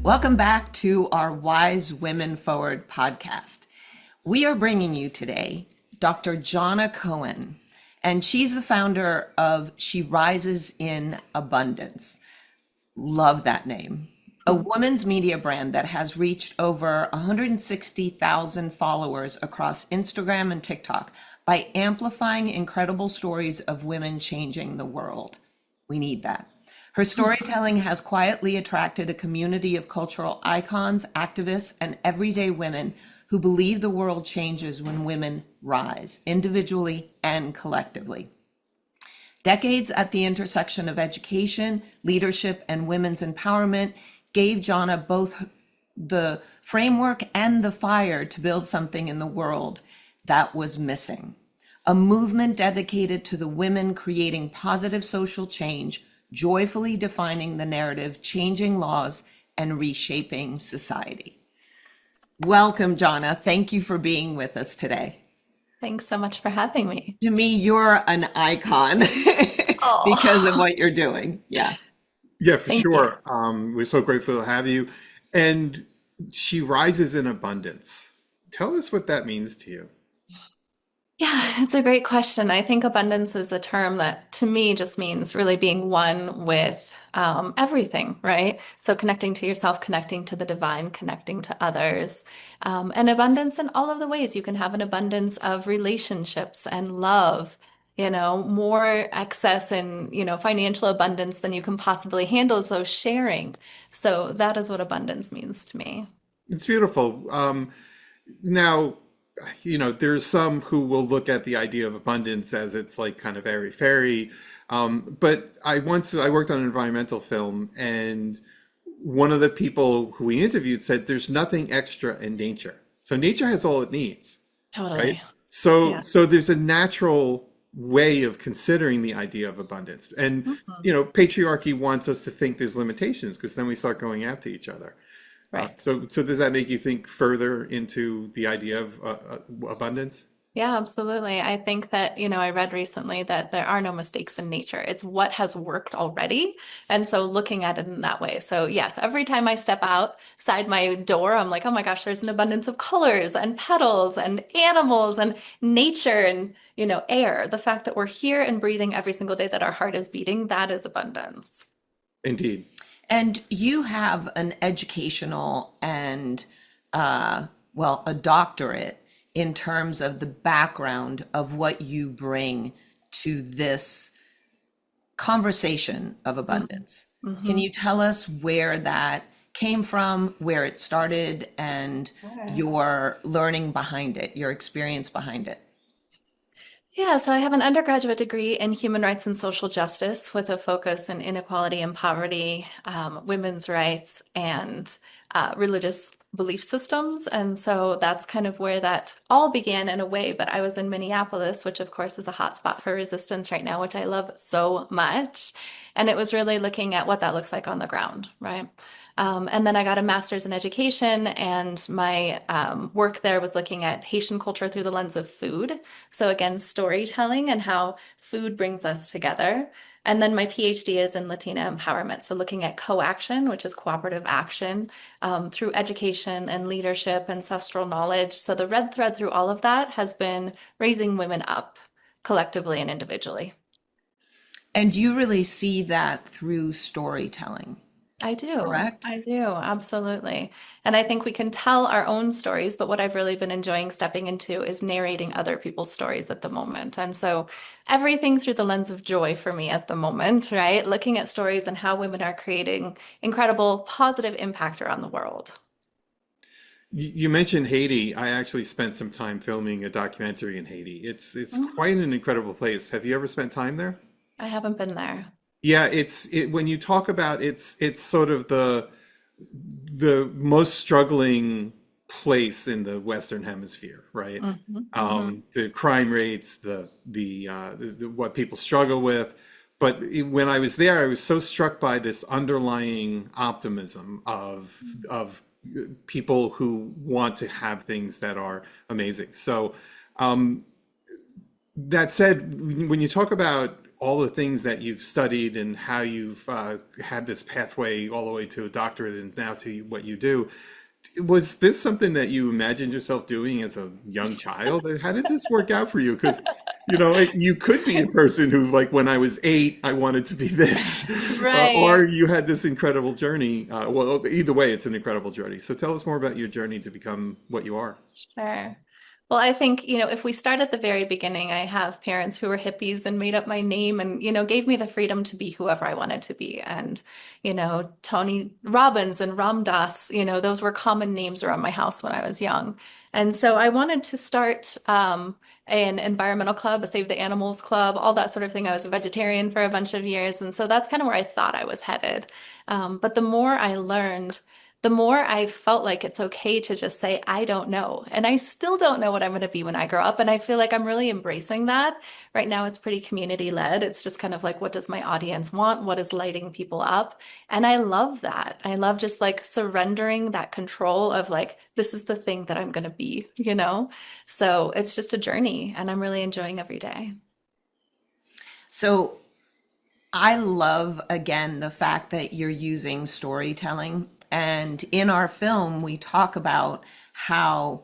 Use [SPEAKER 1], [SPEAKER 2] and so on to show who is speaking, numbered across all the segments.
[SPEAKER 1] Welcome back to our Wise Women Forward podcast. We are bringing you today Dr. Jonna Cohen, and she's the founder of She Rises in Abundance. Love that name. A women's media brand that has reached over 160,000 followers across Instagram and TikTok by amplifying incredible stories of women changing the world. We need that. Her storytelling has quietly attracted a community of cultural icons, activists, and everyday women who believe the world changes when women rise, individually and collectively. Decades at the intersection of education, leadership, and women's empowerment gave Jonna both the framework and the fire to build something in the world that was missing. A movement dedicated to the women creating positive social change, joyfully defining the narrative, changing laws, and reshaping society. Welcome, Jonna. Thank you for being with us today.
[SPEAKER 2] Thanks so much for having me.
[SPEAKER 1] To me, you're an icon because of
[SPEAKER 2] Oh,
[SPEAKER 1] what you're doing. Yeah.
[SPEAKER 3] Yeah, for
[SPEAKER 2] thank you.
[SPEAKER 3] sure. We're so grateful to have you. And she rises in abundance. Tell us what that means to you.
[SPEAKER 2] Yeah, it's a great question. I think abundance is a term that to me just means really being one with everything, right? So connecting to yourself, connecting to the divine, connecting to others, and abundance in all of the ways. You can have an abundance of relationships and love, more excess and, financial abundance than you can possibly handle. So sharing. So that is what abundance means to me.
[SPEAKER 3] It's beautiful. Now, there's some who will look at the idea of abundance as it's like kind of airy-fairy. But I worked on an environmental film, and one of the people who we interviewed said there's nothing extra in nature. So nature has all it needs, right?
[SPEAKER 2] Totally.
[SPEAKER 3] So
[SPEAKER 2] Yeah.
[SPEAKER 3] so there's a natural way of considering the idea of abundance. And
[SPEAKER 2] Mhm.
[SPEAKER 3] patriarchy wants us to think there's limitations because then we start going after each other.
[SPEAKER 2] Right.
[SPEAKER 3] So does that make you think further into the idea of abundance?
[SPEAKER 2] Yeah, absolutely. I think that, I read recently that there are no mistakes in nature. It's what has worked already. And so looking at it in that way. So, yes, every time I step outside my door, I'm like, oh my gosh, there's an abundance of colors and petals and animals and nature and, air. The fact that we're here and breathing every single day, that our heart is beating, that is abundance.
[SPEAKER 3] Indeed.
[SPEAKER 1] And you have an educational and, a doctorate in terms of the background of what you bring to this conversation of abundance. Can
[SPEAKER 2] Mm-hmm.
[SPEAKER 1] you tell us where that came from, where it started, and
[SPEAKER 2] Sure.
[SPEAKER 1] your learning behind it, your experience behind it?
[SPEAKER 2] Yeah, so I have an undergraduate degree in human rights and social justice with a focus in inequality and poverty, women's rights, and religious belief systems. And so that's kind of where that all began in a way. But I was in Minneapolis, which of course is a hotspot for resistance right now, which I love so much. And it was really looking at what that looks like on the ground, right? And then I got a master's in education, and my work there was looking at Haitian culture through the lens of food. So again, storytelling and how food brings us together. And then my PhD is in Latina empowerment. So looking at co-action, which is cooperative action, through education and leadership, ancestral knowledge. So the red thread through all of that has been raising women up collectively and individually.
[SPEAKER 1] And you really see that through storytelling,
[SPEAKER 2] I do.
[SPEAKER 1] correct?
[SPEAKER 2] I do. Absolutely. And I think we can tell our own stories, but what I've really been enjoying stepping into is narrating other people's stories at the moment. And so everything through the lens of joy for me at the moment, right? Looking at stories and how women are creating incredible positive impact around the world.
[SPEAKER 3] You mentioned Haiti. I actually spent some time filming a documentary in Haiti. It's
[SPEAKER 2] Mhm.
[SPEAKER 3] quite an incredible place. Have you ever spent time there?
[SPEAKER 2] I haven't been there.
[SPEAKER 3] Yeah, when you talk about it's sort of the most struggling place in the Western Hemisphere, right?
[SPEAKER 2] Hmm. Hmm.
[SPEAKER 3] The crime rates, what people struggle with. But when I was there, I was so struck by this underlying optimism of people who want to have things that are amazing. So um, that said, when you talk about all the things that you've studied and how you've had this pathway all the way to a doctorate and now to what you do. Was this something that you imagined yourself doing as a young child? How did this work out for you? Because, you could be a person who, like, when I was 8, I wanted to be this,
[SPEAKER 2] Right.
[SPEAKER 3] or you had this incredible journey. Well, either way, it's an incredible journey. So tell us more about your journey to become what you are.
[SPEAKER 2] Sure. Well, I think, if we start at the very beginning, I have parents who were hippies and made up my name and, gave me the freedom to be whoever I wanted to be. And, Tony Robbins and Ram Dass, those were common names around my house when I was young. And so I wanted to start an environmental club, a Save the Animals club, all that sort of thing. I was a vegetarian for a bunch of years. And so that's kind of where I thought I was headed. But the more I learned, the more I felt like it's okay to just say, I don't know. And I still don't know what I'm going to be when I grow up. And I feel like I'm really embracing that. Right now, it's pretty community led. It's just kind of like, what does my audience want? What is lighting people up? And I love that. I love just like surrendering that control of like, this is the thing that I'm going to be. So it's just a journey and I'm really enjoying every day.
[SPEAKER 1] So I love, again, the fact that you're using storytelling. And in our film, we talk about how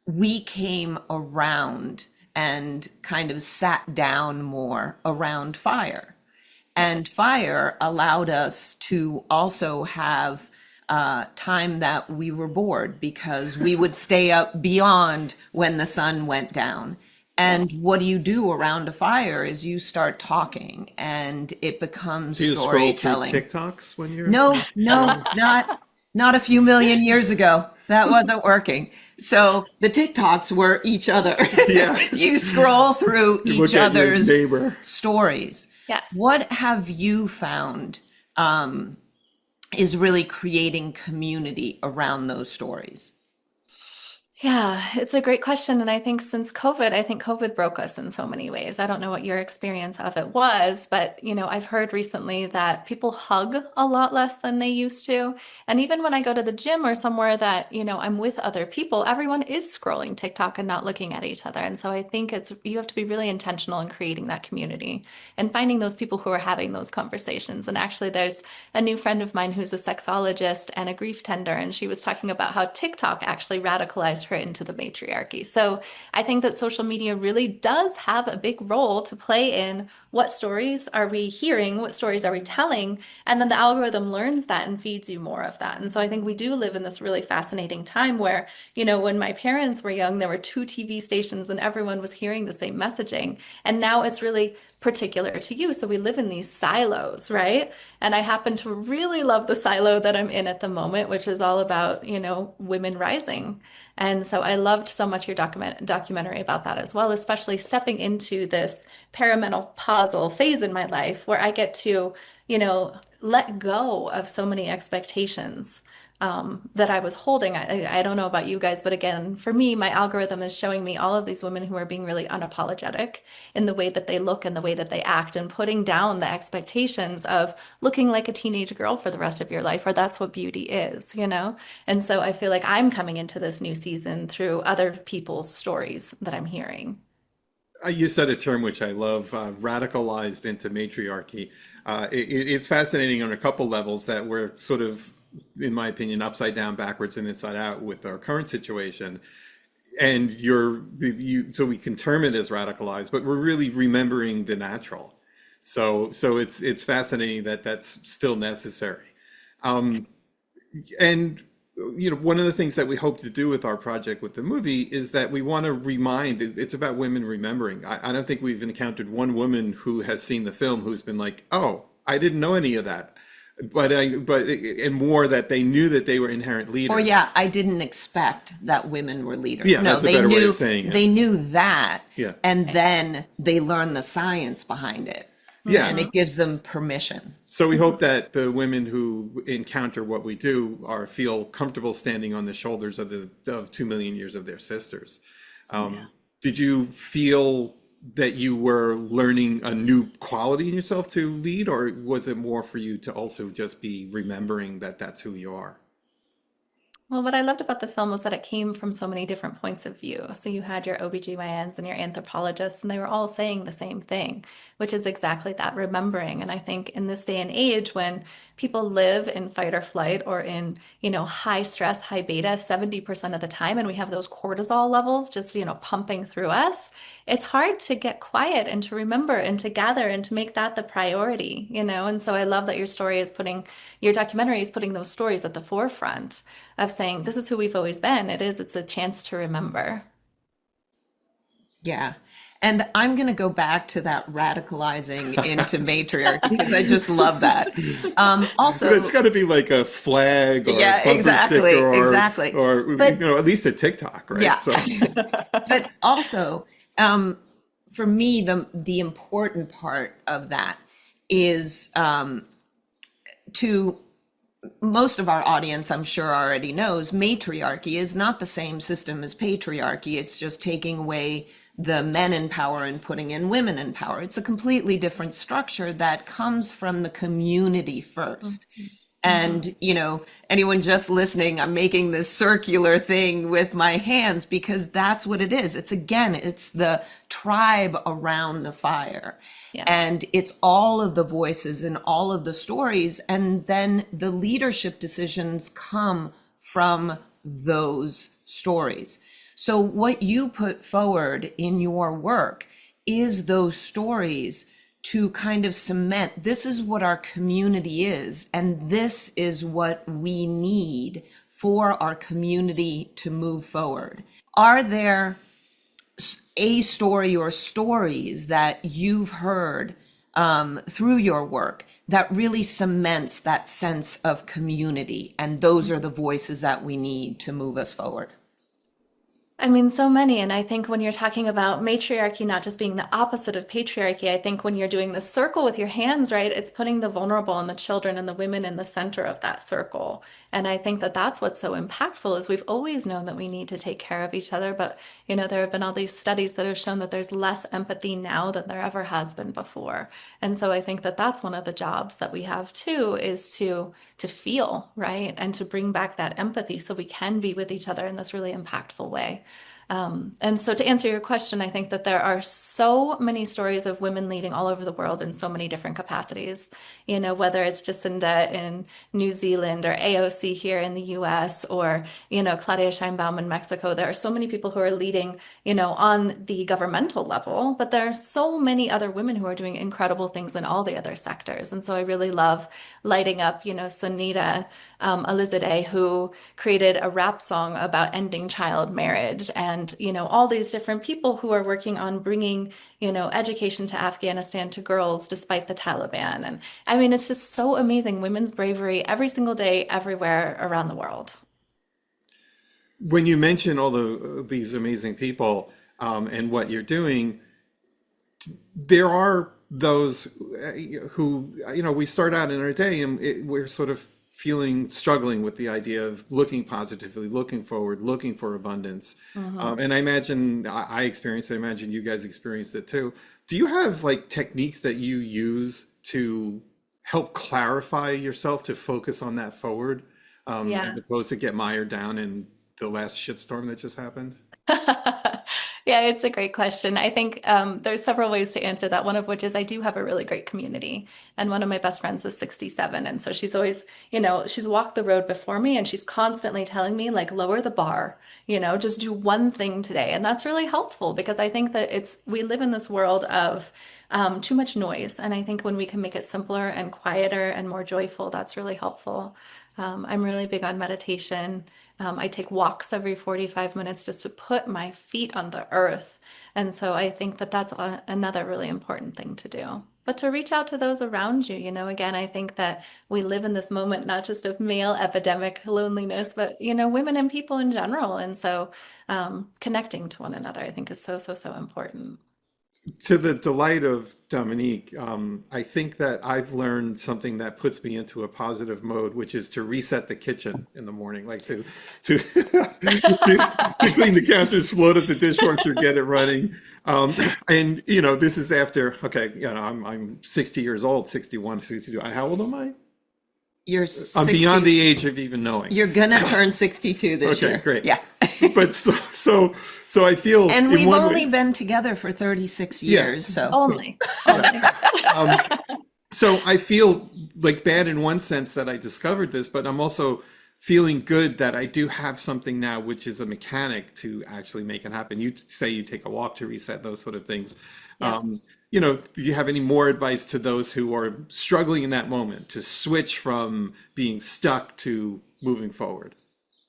[SPEAKER 1] we came around and kind of sat down more around fire. And fire allowed us to also have time that we were bored because we would stay up beyond when the sun went down. And what do you do around a fire is you start talking and it becomes
[SPEAKER 3] Do you scroll through
[SPEAKER 1] storytelling.
[SPEAKER 3] TikToks when you're?
[SPEAKER 1] No, not a few million years ago. That wasn't working. So the TikToks were each other.
[SPEAKER 3] Yeah.
[SPEAKER 1] You scroll through
[SPEAKER 3] You look
[SPEAKER 1] each
[SPEAKER 3] at your
[SPEAKER 1] other's
[SPEAKER 3] neighbor.
[SPEAKER 1] stories.
[SPEAKER 2] Yes.
[SPEAKER 1] What have you found is really creating community around those stories?
[SPEAKER 2] Yeah, it's a great question. And I think since COVID, I think COVID broke us in so many ways. I don't know what your experience of it was, but I've heard recently that people hug a lot less than they used to. And even when I go to the gym or somewhere that, I'm with other people, everyone is scrolling TikTok and not looking at each other. And so I think you have to be really intentional in creating that community and finding those people who are having those conversations. And actually, there's a new friend of mine who's a sexologist and a grief tender, and she was talking about how TikTok actually radicalized her into the matriarchy. So I think that social media really does have a big role to play in what stories are we hearing, what stories are we telling, and then the algorithm learns that and feeds you more of that. And so I think we do live in this really fascinating time where, when my parents were young, there were 2 TV stations and everyone was hearing the same messaging. And now it's really particular to you. So we live in these silos, right? And I happen to really love the silo that I'm in at the moment, which is all about, women rising. And so I loved so much your documentary about that as well, especially stepping into this perimenopausal phase in my life where I get to, let go of so many expectations that I was holding. I don't know about you guys, but again, for me, my algorithm is showing me all of these women who are being really unapologetic in the way that they look and the way that they act and putting down the expectations of looking like a teenage girl for the rest of your life, or that's what beauty is. And so I feel like I'm coming into this new season through other people's stories that I'm hearing.
[SPEAKER 3] You said a term which I love, radicalized into matriarchy. It's fascinating on a couple levels that we're sort of, in my opinion, upside down, backwards, and inside out with our current situation. And so we can term it as radicalized, but we're really remembering the natural. So it's fascinating that that's still necessary. And one of the things that we hope to do with our project with the movie is that we want to remind, it's about women remembering. I don't think we've encountered one woman who has seen the film who's been like, oh, I didn't know any of that. And more that they knew that they were inherent leaders.
[SPEAKER 1] Or yeah, I didn't expect that women were leaders.
[SPEAKER 3] Yeah,
[SPEAKER 1] No,
[SPEAKER 3] that's a
[SPEAKER 1] they
[SPEAKER 3] better way
[SPEAKER 1] knew
[SPEAKER 3] of saying it.
[SPEAKER 1] they knew that,
[SPEAKER 3] Yeah.
[SPEAKER 1] and then they learned the science behind it.
[SPEAKER 3] Yeah.
[SPEAKER 1] And it gives them permission.
[SPEAKER 3] So we hope that the women who encounter what we do feel comfortable standing on the shoulders of 2 million years of their sisters. Did you feel that you were learning a new quality in yourself to lead, or was it more for you to also just be remembering that that's who you are?
[SPEAKER 2] Well, what I loved about the film was that it came from so many different points of view. So you had your OBGYNs and your anthropologists, and they were all saying the same thing, which is exactly that, remembering. And I think in this day and age when people live in fight or flight or in, high stress, high beta 70% of the time, and we have those cortisol levels just, pumping through us, it's hard to get quiet and to remember and to gather and to make that the priority. And so I love that your documentary is putting those stories at the forefront of saying, this is who we've always been. It's a chance to remember.
[SPEAKER 1] Yeah. And I'm going to go back to that radicalizing into matriarchy because I just love that. Also,
[SPEAKER 3] It's got to be like a flag or
[SPEAKER 1] yeah,
[SPEAKER 3] a bumper
[SPEAKER 1] exactly,
[SPEAKER 3] sticker
[SPEAKER 1] exactly.
[SPEAKER 3] or
[SPEAKER 1] But
[SPEAKER 3] at least a TikTok, right?
[SPEAKER 1] yeah,
[SPEAKER 3] So
[SPEAKER 1] but also, for me, the important part of that is to most of our audience, I'm sure already knows, matriarchy is not the same system as patriarchy. It's just taking away the men in power and putting in women in power. It's a completely different structure that comes from the community first. And, anyone just listening, I'm making this circular thing with my hands because that's what it is. It's the tribe around the fire.
[SPEAKER 2] Yes.
[SPEAKER 1] And it's all of the voices and all of the stories. And then the leadership decisions come from those stories. So what you put forward in your work is those stories to kind of cement, this is what our community is, and this is what we need for our community to move forward. Are there a story or stories that you've heard through your work that really cements that sense of community, and those are the voices that we need to move us forward?
[SPEAKER 2] I mean, so many. And I think when you're talking about matriarchy not just being the opposite of patriarchy, I think when you're doing the circle with your hands, right, it's putting the vulnerable and the children and the women in the center of that circle. And I think that that's what's so impactful is we've always known that we need to take care of each other. But, there have been all these studies that have shown that there's less empathy now than there ever has been before. And so I think that that's one of the jobs that we have too, is to feel, right? And to bring back that empathy so we can be with each other in this really impactful way. And so to answer your question, I think that there are so many stories of women leading all over the world in so many different capacities, whether it's Jacinda in New Zealand or AOC here in the US or, Claudia Scheinbaum in Mexico. There are so many people who are leading, on the governmental level, but there are so many other women who are doing incredible things in all the other sectors. And so I really love lighting up, Sunita Elizadeh, who created a rap song about ending child marriage, and all these different people who are working on bringing education to Afghanistan to girls despite the Taliban. And I mean, it's just so amazing, women's bravery every single day, everywhere around the world.
[SPEAKER 3] when you mention all these amazing people and what you're doing, there are those who, we start out in our day and we're sort of struggling with the idea of looking positively, looking forward, looking for abundance. And I imagine I experienced it, I imagine you guys experienced it too. Do you have like techniques that you use to help clarify yourself to focus on that forward,
[SPEAKER 2] Yeah.
[SPEAKER 3] as opposed to get mired down in the last shitstorm that just happened?
[SPEAKER 2] Yeah, it's a great question. I think there's several ways to answer that. One of which is I do have a really great community. And one of my best friends is 67. And so she's always, she's walked the road before me and she's constantly telling me, like, lower the bar, just do one thing today. And that's really helpful because I think that we live in this world of too much noise. And I think when we can make it simpler and quieter and more joyful, that's really helpful. I'm really big on meditation. I take walks every 45 minutes just to put my feet on the earth. And so I think that that's another really important thing to do. But to reach out to those around you, again, I think that we live in this moment, not just of male epidemic loneliness, but, women and people in general. And so connecting to one another, I think is so, so, so important.
[SPEAKER 3] To the delight of Dominique, I think that I've learned something that puts me into a positive mode, which is to reset the kitchen in the morning, like to to clean the counters, load up the dishwasher, get it running. And this is after, okay, I'm 60 years old, 61, 62. How old am I?
[SPEAKER 1] You're
[SPEAKER 3] I'm beyond
[SPEAKER 1] 60.
[SPEAKER 3] the age of even knowing.
[SPEAKER 1] You're gonna turn 62 this
[SPEAKER 3] Okay,
[SPEAKER 1] year.
[SPEAKER 3] great.
[SPEAKER 1] Yeah.
[SPEAKER 3] But so I feel
[SPEAKER 1] And
[SPEAKER 3] in
[SPEAKER 1] we've
[SPEAKER 3] one
[SPEAKER 1] only
[SPEAKER 3] way,
[SPEAKER 1] been together for 36
[SPEAKER 3] yeah.
[SPEAKER 1] years, so
[SPEAKER 2] Only,
[SPEAKER 3] Yeah.
[SPEAKER 2] only.
[SPEAKER 3] Um, so I feel like bad in one sense that I discovered this, but I'm also feeling good that I do have something now, which is a mechanic to actually make it happen. You say you take a walk to reset, those sort of things.
[SPEAKER 2] Yeah.
[SPEAKER 3] Um, do you have any more advice to those who are struggling in that moment to switch from being stuck to moving forward?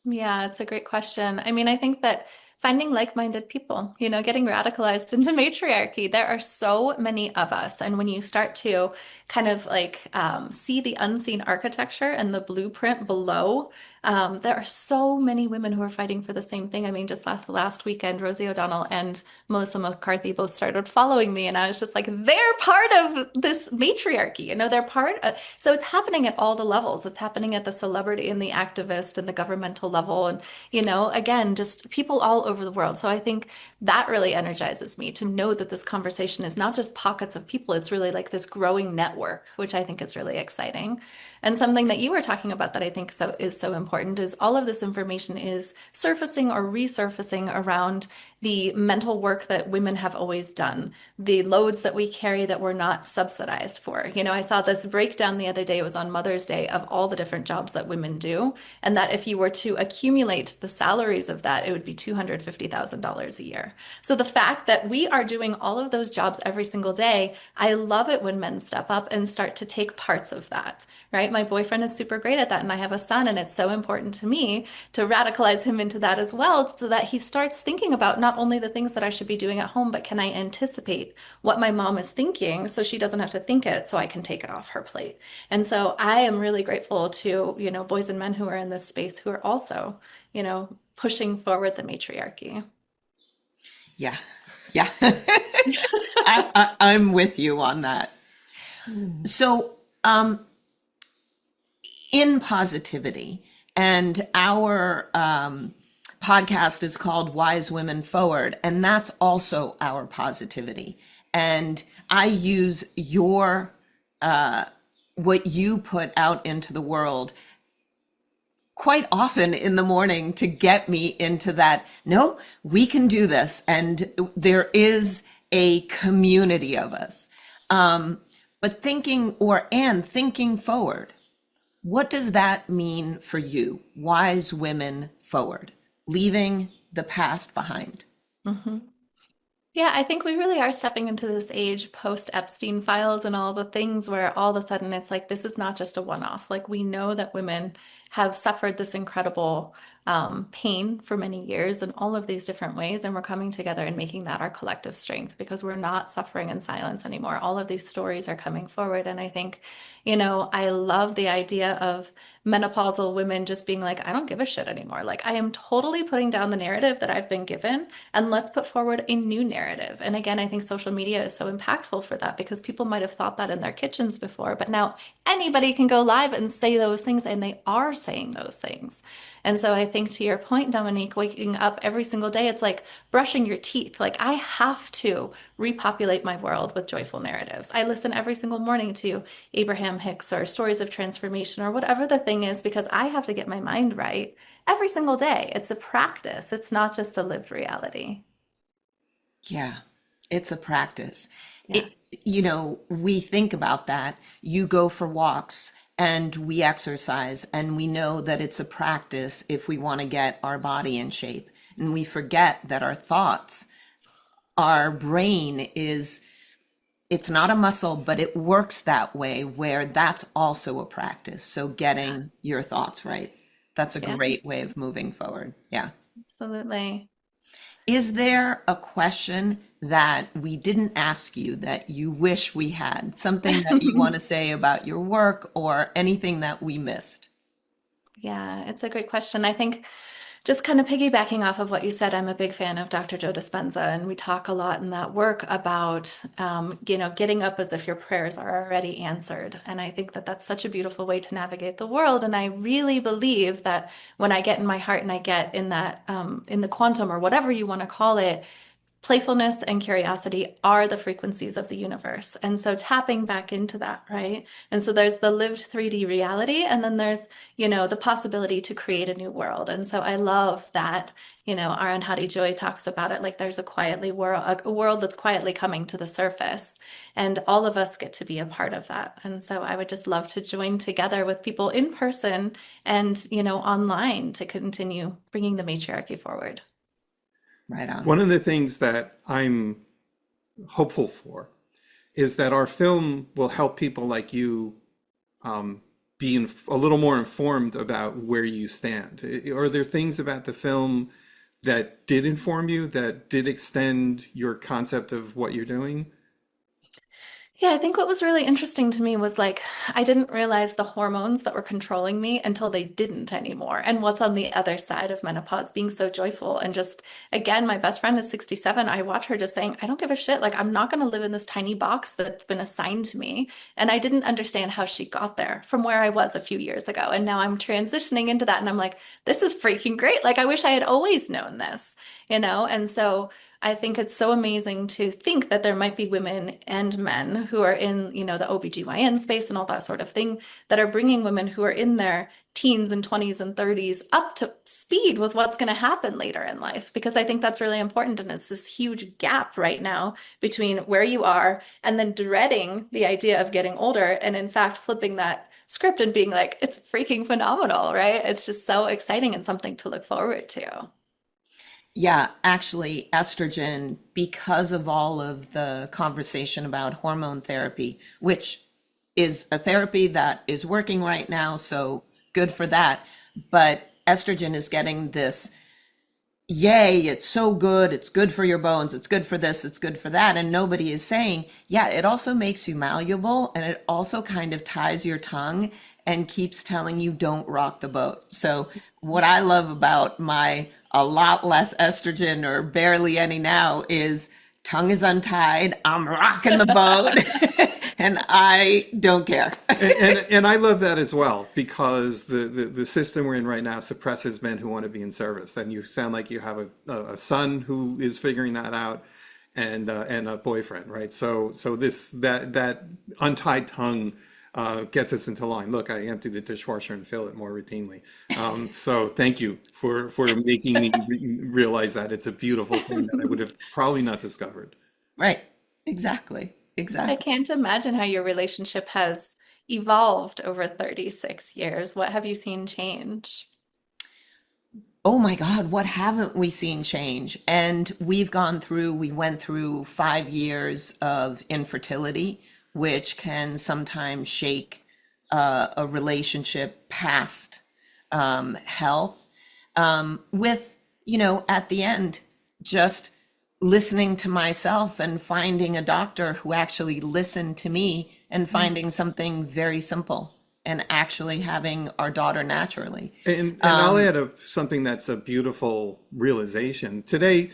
[SPEAKER 2] Yeah, it's a great question. I mean, I think that finding like-minded people, getting radicalized into matriarchy, there are so many of us. And when you start to kind of like see the unseen architecture and the blueprint below, there are so many women who are fighting for the same thing. I mean, just last weekend, Rosie O'Donnell and Melissa McCarthy both started following me, and I was just like, they're part of this matriarchy. They're part of, so it's happening at all the levels. It's happening at the celebrity and the activist and the governmental level, and again, just people all over the world. So I think that really energizes me to know that this conversation is not just pockets of people, it's really like this growing network, which I think is really exciting. And something that you were talking about that I think is so important is all of this information is surfacing or resurfacing around the mental work that women have always done, the loads that we carry that we're not subsidized for. I saw this breakdown the other day, it was on Mother's Day, of all the different jobs that women do, and that if you were to accumulate the salaries of that, it would be $250,000 a year. So the fact that we are doing all of those jobs every single day, I love it when men step up and start to take parts of that, right? My boyfriend is super great at that, and I have a son, and it's so important to me to radicalize him into that as well, so that he starts thinking about not only the things that I should be doing at home, but can I anticipate what my mom is thinking so she doesn't have to think it, so I can take it off her plate. And so I am really grateful to, boys and men who are in this space who are also, pushing forward the matriarchy.
[SPEAKER 1] yeah. Yeah. I'm with you on that. So, in positivity, and our podcast is called Wise Women Forward, and that's also our positivity. And I use what you put out into the world quite often in the morning to get me into that, no, we can do this. And there is a community of us. But thinking forward, what does that mean for you? Wise women forward, leaving the past behind.
[SPEAKER 2] Mhm. Yeah, I think we really are stepping into this age post Epstein files and all the things where all of a sudden it's like, this is not just a one-off. Like, we know that women have suffered this incredible pain for many years in all of these different ways. And we're coming together and making that our collective strength because we're not suffering in silence anymore. All of these stories are coming forward. And I think, I love the idea of menopausal women just being like, I don't give a shit anymore. Like, I am totally putting down the narrative that I've been given, and let's put forward a new narrative. And again, I think social media is so impactful for that because people might have thought that in their kitchens before, but now anybody can go live and say those things, and they are saying those things. And so I think, to your point, Dominique, waking up every single day, it's like brushing your teeth. Like, I have to repopulate my world with joyful narratives. I listen every single morning to Abraham Hicks or Stories of Transformation or whatever the thing is, because I have to get my mind right every single day. It's a practice. It's not just a lived reality.
[SPEAKER 1] Yeah, it's a practice.
[SPEAKER 2] Yes.
[SPEAKER 1] We think about that. You go for walks and we exercise, and we know that it's a practice if we want to get our body in shape. And we forget that our thoughts, our brain it's not a muscle, but it works that way, where that's also a practice. So getting your thoughts right, that's a
[SPEAKER 2] Yeah,
[SPEAKER 1] great way of moving forward. Yeah.
[SPEAKER 2] absolutely.
[SPEAKER 1] Is there a question that we didn't ask you that you wish we had? Something that you want to say about your work or anything that we missed?
[SPEAKER 2] Yeah, it's a great question. I think, just kind of piggybacking off of what you said, I'm a big fan of Dr. Joe Dispenza, and we talk a lot in that work about, getting up as if your prayers are already answered. And I think that that's such a beautiful way to navigate the world. And I really believe that when I get in my heart and I get in that, in the quantum or whatever you want to call it, playfulness and curiosity are the frequencies of the universe. And so tapping back into that, right? And so there's the lived 3D reality, and then there's, the possibility to create a new world. And so I love that, Aaron Hadi Joy talks about it like there's a world that's quietly coming to the surface, and all of us get to be a part of that. And so I would just love to join together with people in person and, online to continue bringing the matriarchy forward.
[SPEAKER 1] Right on.
[SPEAKER 3] One of the things that I'm hopeful for is that our film will help people like you be a little more informed about where you stand. Are there things about the film that did inform you, that did extend your concept of what you're doing?
[SPEAKER 2] Yeah, I think what was really interesting to me was like, I didn't realize the hormones that were controlling me until they didn't anymore. And what's on the other side of menopause being so joyful. And just, again, my best friend is 67. I watch her just saying, I don't give a shit. Like, I'm not going to live in this tiny box that's been assigned to me. And I didn't understand how she got there from where I was a few years ago. And now I'm transitioning into that. And I'm like, this is freaking great. Like, I wish I had always known this, And so, I think it's so amazing to think that there might be women and men who are in, the OBGYN space and all that sort of thing that are bringing women who are in their teens and 20s and 30s up to speed with what's going to happen later in life. Because I think that's really important. And it's this huge gap right now between where you are and then dreading the idea of getting older. And in fact, flipping that script and being like, it's freaking phenomenal, right? It's just so exciting and something to look forward to.
[SPEAKER 1] Yeah, actually, estrogen, because of all of the conversation about hormone therapy, which is a therapy that is working right now, so good for that. But estrogen is getting this, yay, it's so good, it's good for your bones, it's good for this, it's good for that. And nobody is saying, yeah, it also makes you malleable, and it also kind of ties your tongue and keeps telling you don't rock the boat. So what I love about my a lot less estrogen or barely any now is tongue is untied, I'm rocking the boat, and I don't care.
[SPEAKER 3] And I love that as well, because the system we're in right now suppresses men who want to be in service. And you sound like you have a son who is figuring that out, and a boyfriend, right? So that untied tongue gets us into line. Look, I empty the dishwasher and fill it more routinely. So thank you for making me realize that. It's a beautiful thing that I would have probably not discovered.
[SPEAKER 1] Right. Exactly.
[SPEAKER 2] I
[SPEAKER 1] Exactly.
[SPEAKER 2] can't imagine how your relationship has evolved over 36 years. What have you seen change?
[SPEAKER 1] Oh my God, what haven't we seen change? And we went through 5 years of infertility, which can sometimes shake a relationship past health. With, at the end, just listening to myself and finding a doctor who actually listened to me and finding something very simple and actually having our daughter naturally.
[SPEAKER 3] And I'll add something that's a beautiful realization. Today,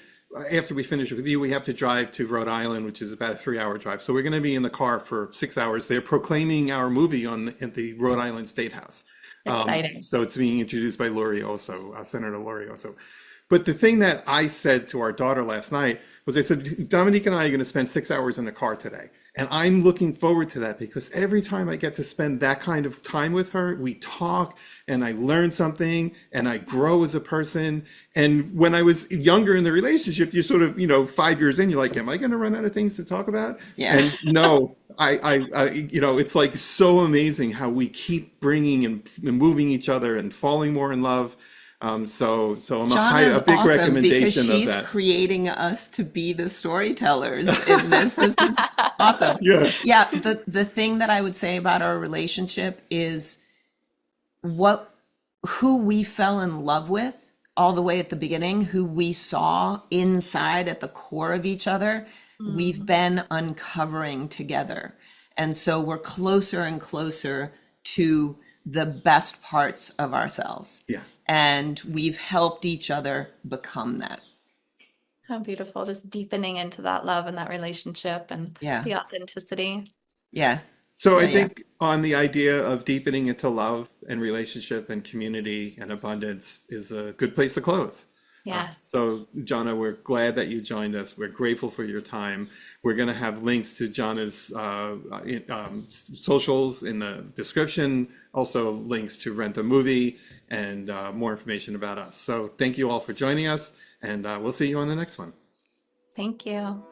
[SPEAKER 3] after we finish with you, we have to drive to Rhode Island, which is about a 3-hour drive. So we're going to be in the car for 6 hours. They're proclaiming our movie at the Rhode Island State House.
[SPEAKER 2] Exciting.
[SPEAKER 3] So it's being introduced by Lori Oso, Senator Lori Oso. But the thing that I said to our daughter last night was, I said, Dominique and I are going to spend 6 hours in the car today. And I'm looking forward to that, because every time I get to spend that kind of time with her, we talk and I learn something and I grow as a person. And when I was younger in the relationship, you sort of, 5 years in, you're like, am I going to run out of things to talk about?
[SPEAKER 1] Yeah.
[SPEAKER 3] And no, it's like so amazing how we keep bringing and moving each other and falling more in love. So I'm
[SPEAKER 1] Jonna's
[SPEAKER 3] a big
[SPEAKER 1] awesome because
[SPEAKER 3] recommendation of
[SPEAKER 1] she's
[SPEAKER 3] that.
[SPEAKER 1] creating us to be the storytellers in this. This is awesome.
[SPEAKER 3] Yeah.
[SPEAKER 1] Yeah, the thing that I would say about our relationship is who we fell in love with all the way at the beginning, who we saw inside at the core of each other, we've been uncovering together. And so we're closer and closer to the best parts of ourselves.
[SPEAKER 3] Yeah.
[SPEAKER 1] And we've helped each other become that.
[SPEAKER 2] How beautiful. Just deepening into that love and that relationship and
[SPEAKER 1] Yeah.
[SPEAKER 2] the authenticity.
[SPEAKER 1] Yeah.
[SPEAKER 3] So I
[SPEAKER 1] Yeah. Yeah.
[SPEAKER 3] think on the idea of deepening into love and relationship and community and abundance is a good place to close.
[SPEAKER 2] Yes.
[SPEAKER 3] So, Jonna, we're glad that you joined us. We're grateful for your time. We're going to have links to Jonna's socials in the description, also links to rent the movie and more information about us. So, thank you all for joining us, and we'll see you on the next one.
[SPEAKER 2] Thank you.